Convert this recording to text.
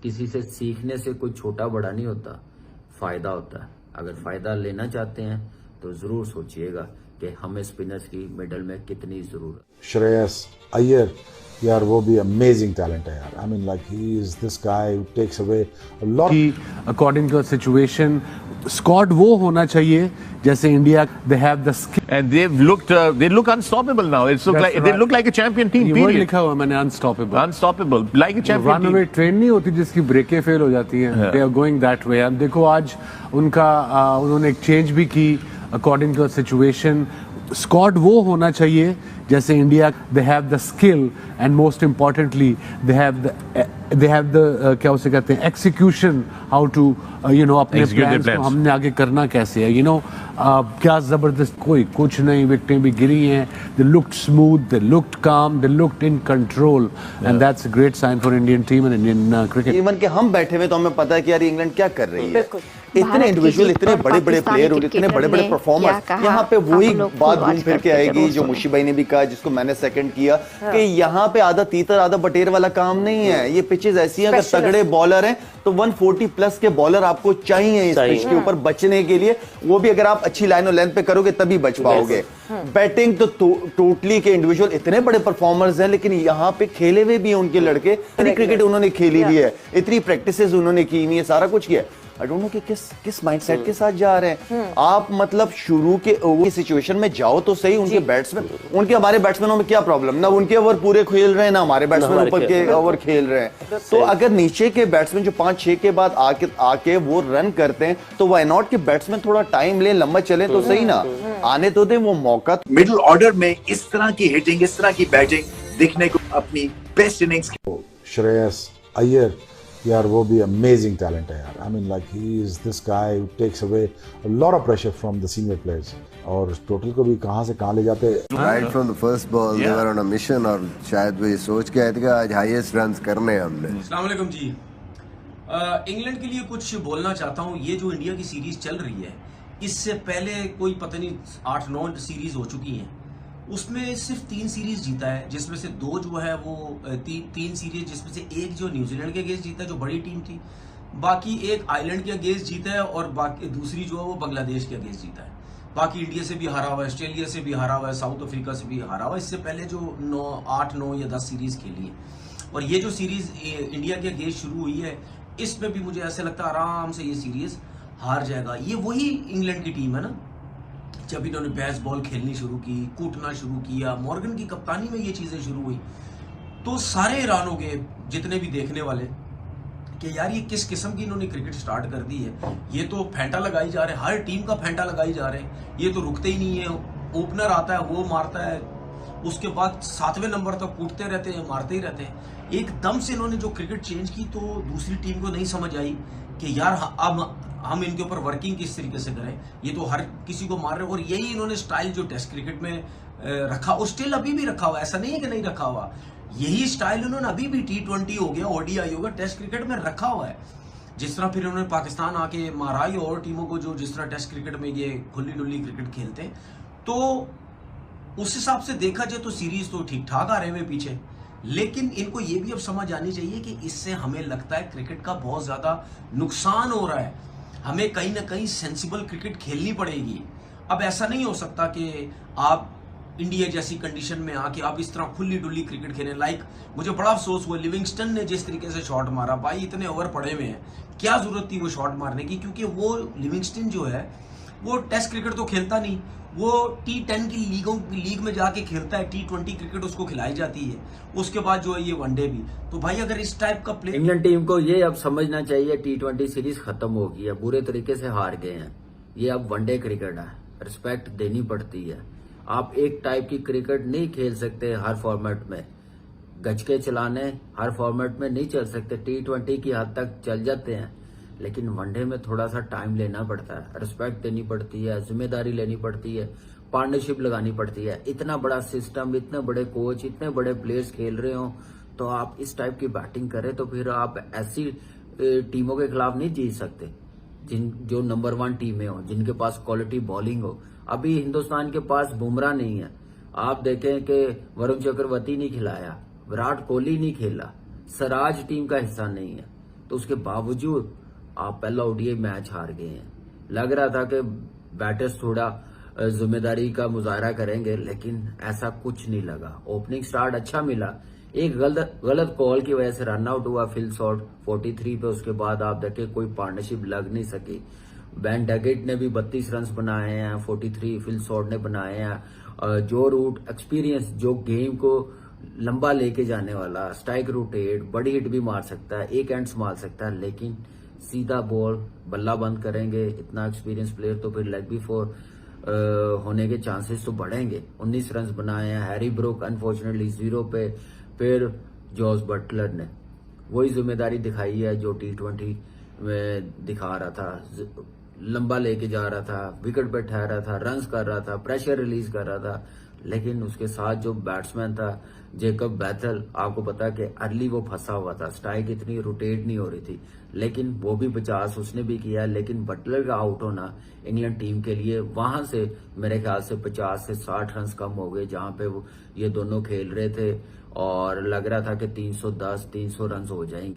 किसी से सीखने से कोई छोटा बड़ा नहीं होता, फायदा होता है। अगर फायदा लेना चाहते हैं तो जरूर सोचिएगा कि हमें स्पिनर्स की मिडल में कितनी जरूरत। श्रेयस अय्यर यार वो भी अमेजिंग टैलेंट है यार। I mean like he is this guy who takes away a lot. According to the situation squad वो होना चाहिए जैसे India they have the skill and they look unstoppable now. They look like a champion team. ये Period. लिखा हुआ मैंने unstoppable Like a champion run team. Away train नहीं होती जिसकी ब्रेकें फेल हो जाती हैं, they are going that way. अब देखो आज उनका उन्होंने एक चेंज भी की according to the situation. Squad वो होना चाहिए जैसे India they have the skill and most importantly they have the क्या उसे कहते हैं एक्सिक्यूशन, हाउ टू अपने प्लान्स को हमने आगे करना कैसे है, क्या जबरदस्त। कोई कुछ नहीं, विकेटें भी गिरी हैं, they looked smooth, they looked calm, they looked in control and that's a great sign for Indian team and Indian cricket. Even के हम बैठे हुए तो हमें पता है कि यार इंग्लैंड क्या कर रही है। इतने इंडिविजुअल, इतने बड़े बड़े प्लेयर और इतने बड़े बड़े परफॉर्मर्स, यहाँ पे वही बात घूम फिर के आएगी जो मुशी भाई ने भी कहा, जिसको मैंने सेकंड किया, कि यहाँ पे आधा तीतर आधा बटेर वाला काम नहीं है। ये पिचेस ऐसी हैं, अगर तगड़े बॉलर हैं तो 140 प्लस के बॉलर आपको चाहिए इस पिच के ऊपर बचने के लिए। वो भी अगर आप अच्छी लाइन और लेंथ पे करोगे तभी बच पाओगे। बैटिंग तो टोटली के इंडिविजुअल इतने बड़े परफॉर्मर्स हैं, लेकिन यहाँ पे खेले हुए भी हैं उनके लड़के। इतनी क्रिकेट उन्होंने खेली हुई है, इतनी प्रैक्टिसेस उन्होंने की हुई है, सारा कुछ किया। आई डोंट नो कि किस माइंडसेट के साथ जा रहे हैं आप। मतलब शुरू के ओवर सिचुएशन में जाओ तो सही। उनके बैट्समैन, उनके हमारे बैट्समैनों में क्या प्रॉब्लम, ना उनके ओवर पूरे खेल रहे हैं ना हमारे बैट्समैन ऊपर के ओवर खेल रहे हैं। तो अगर नीचे के बैट्समैन जो 5-6 के बाद आके वो रन करते हैं तो व्हाई नॉट के बैट्समैन थोड़ा टाइम ले, लंबा चले तो सही ना, आने तो दे वो मौका। मिडिल ऑर्डर में इस तरह की हिटिंग, इस तरह की बैटिंग देखने को अपनी बेस्ट इनिंग्स। श्रेयस अय्यर यार वो भी अमेजिंग टैलेंट है यार। I mean like he is this guy who takes away a lot of pressure from the senior players. और टोटल को भी कहां से कहां ले जाते हैं। Right from the first ball they were on a mission, और शायद वो ये सोच के आए थे कि आज हाईएस्ट रन्स करने हैं हमने। अस्सलाम वालेकुम जी। इंग्लैंड के लिए कुछ बोलना चाहता हूँ। ये जो इंडिया की सीरीज चल रही है, इससे पहले कोई पता नहीं 8-9 सीरीज हो चुकी हैं, उसमें सिर्फ 3 सीरीज जीता है, जिसमें से 2 जो है वो 3 सीरीज, जिसमें से एक जो न्यूजीलैंड के अगेंस्ट जीता है जो बड़ी टीम थी, बाकी एक आयरलैंड के अगेंस्ट जीता है और बाकी दूसरी जो है वो बांग्लादेश के अगेंस्ट जीता है। बाकी इंडिया से भी हारा हुआ है, ऑस्ट्रेलिया से भी हारा हुआ है, साउथ अफ्रीका से भी हारा हुआ है। इससे पहले जो 8, 9 या 10 सीरीज खेली है, और ये जो सीरीज इंडिया के अगेंस्ट शुरू हुई है, इसमें भी मुझे ऐसे लगता है आराम से ये सीरीज हार जाएगा। ये वही इंग्लैंड की टीम है ना, जब इन्होंने बैस बॉल खेलनी शुरू की, कूटना शुरू किया, मॉर्गन की कप्तानी में ये चीजें शुरू हुई, तो सारे हैरान हो गए जितने भी देखने वाले कि यार ये किस किस्म की इन्होंने क्रिकेट स्टार्ट कर दी है। ये तो फेंटा लगाई जा रहे हैं, हर टीम का फेंटा लगाई जा रहे हैं, ये तो रुकते ही नहीं है। ओपनर आता है वो मारता है, उसके बाद 7वें नंबर तक कूटते रहते हैं, मारते ही रहते हैं। एकदम से इन्होंने जो क्रिकेट चेंज की तो दूसरी टीम को नहीं समझ आई कि यार अब हम इनके ऊपर वर्किंग किस तरीके से करें। ये तो हर किसी को मार रहे हैं, और यही इन्होंने स्टाइल जो टेस्ट क्रिकेट में रखा, और स्टिल अभी भी रखा हुआ, ऐसा नहीं है कि नहीं रखा हुआ। यही स्टाइल उन्होंने अभी भी T20 हो गया, ODI हो गया, टेस्ट क्रिकेट में रखा हुआ है। जिस तरह फिर उन्होंने पाकिस्तान आके मारा ही और टीमों को जो जिस तरह टेस्ट क्रिकेट में ये खुली डुल्ली क्रिकेट खेलते हैं, तो उस हिसाब से देखा जाए तो सीरीज तो ठीक ठाक आ रहे हुए पीछे। लेकिन इनको ये भी अब समझ आनी चाहिए कि इससे हमें लगता है क्रिकेट का बहुत ज्यादा नुकसान हो रहा है, हमें कहीं ना कहीं सेंसिबल क्रिकेट खेलनी पड़ेगी। अब ऐसा नहीं हो सकता कि आप इंडिया जैसी कंडीशन में आके आप इस तरह खुली डुल्ली क्रिकेट खेलें। लाइक मुझे बड़ा अफसोस हुआ लिविंगस्टन ने जिस तरीके से शॉट मारा, भाई इतने ओवर पड़े हुए हैं, क्या जरूरत थी वो शॉट मारने की, क्योंकि वो लिविंगस्टन जो है वो टेस्ट क्रिकेट तो खेलता नहीं, वो T10 की लीग में जाके खेलता है, T20 क्रिकेट उसको खिलाई जाती है, उसके बाद जो है ये वनडे भी। तो भाई अगर इस टाइप का प्ले, इंग्लैंड टीम को ये अब समझना चाहिए T20 सीरीज खत्म हो गई है, बुरे तरीके से हार गए हैं, ये अब वनडे क्रिकेट है, रिस्पेक्ट देनी पड़ती है। आप एक टाइप की क्रिकेट नहीं खेल सकते हर फॉर्मेट में, गजके चलाने हर फॉर्मेट में नहीं चल सकते। T20 की हद तक चल जाते हैं, लेकिन वनडे में थोड़ा सा टाइम लेना पड़ता है, रिस्पेक्ट देनी पड़ती है, जिम्मेदारी लेनी पड़ती है, पार्टनरशिप लगानी पड़ती है। इतना बड़ा सिस्टम, इतने बड़े कोच, इतने बड़े प्लेयर्स खेल रहे हो, तो आप इस टाइप की बैटिंग करें तो फिर आप ऐसी टीमों के खिलाफ नहीं जीत सकते जो नंबर 1 टीमें हो, जिनके पास क्वालिटी बॉलिंग हो। अभी हिंदुस्तान के पास बुमराह नहीं है, आप देखें कि वरुण चक्रवर्ती नहीं खिलाया, विराट कोहली नहीं खेला, सिराज टीम का हिस्सा नहीं है, तो उसके बावजूद आप पहला ओडीआई मैच हार गए हैं। लग रहा था कि बैटर्स थोड़ा जिम्मेदारी का मुजाहरा करेंगे, लेकिन ऐसा कुछ नहीं लगा। ओपनिंग स्टार्ट अच्छा मिला, एक गलत कॉल की वजह से रन आउट हुआ फिल शॉट 43 पे। उसके बाद आप देखें कोई पार्टनरशिप लग नहीं सकी। बेन डगेट ने भी 32 रन बनाए हैं, 43 फिल शॉट ने बनाए हैं। जो रूट एक्सपीरियंस, जो गेम को लंबा लेके जाने वाला, स्ट्राइक रोटेट, बड़ी हिट भी मार सकता है, एक एंड संभाल सकता है, लेकिन सीधा बॉल बल्ला बंद करेंगे इतना एक्सपीरियंस प्लेयर तो फिर लेग बी फोर होने के चांसेस तो बढ़ेंगे। 19 रन बनाए हैं। हैरी ब्रुक अनफॉर्चुनेटली 0 पे। फिर जॉस बटलर ने वही जिम्मेदारी दिखाई है जो T20 में दिखा रहा था, लंबा लेके जा रहा था, विकेट पे ठहरा था, रन्स कर रहा था, प्रेशर रिलीज कर रहा था, लेकिन उसके साथ जो बैट्समैन था जेकब बैथल, आपको पता कि अर्ली वो फंसा हुआ था, स्ट्राइक इतनी रोटेट नहीं हो रही थी, लेकिन वो भी 50 उसने भी किया। लेकिन बटलर का आउट होना इंग्लैंड टीम के लिए वहां से मेरे ख्याल से 50 से 60 रन कम हो गए, जहां पे वो ये दोनों खेल रहे थे और लग रहा था कि 310-300 रन हो जाएंगे।